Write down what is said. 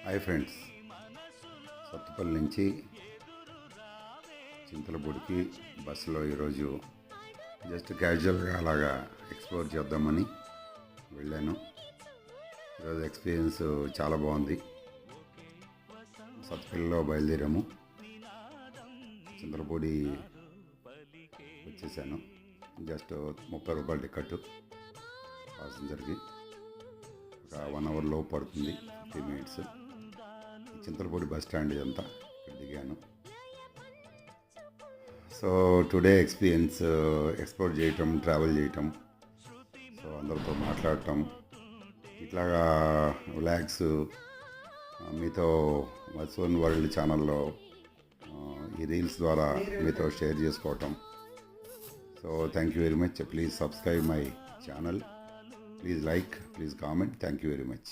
Hi friends, Sathupalli నుంచి చింతలపూడికి బస్సులో ఈరోజు జస్ట్ క్యాజువల్గా అలాగా ఎక్స్ప్లోర్ చేద్దామని వెళ్ళాను. ఈరోజు ఎక్స్పీరియన్స్ చాలా బాగుంది. సత్తుపల్లిలో బయలుదేరాము, చింతలపూడి వచ్చేసాను. జస్ట్ 30 రూపాయల టికెట్ ప్యాసింజర్కి. ఒక 1 అవర్ లోపు పడుతుంది, 50 మినిట్స్. చింతలపూడి బస్ స్టాండ్ ఇదంతా, ఇక్కడ దిగాను. సో టుడే ఎక్స్పీరియన్స్ ఎక్స్ప్లోర్ చేయటం, ట్రావెల్ చేయటం, సో అందరితో మాట్లాడటం, ఇట్లాగా వ్లాగ్స్ మీతో మత్స్వన్ వరల్డ్ ఛానల్లో ఈ రీల్స్ ద్వారా మీతో షేర్ చేసుకోవటం. So thank you very much. Please subscribe my channel, please like, please comment. Thank you very much.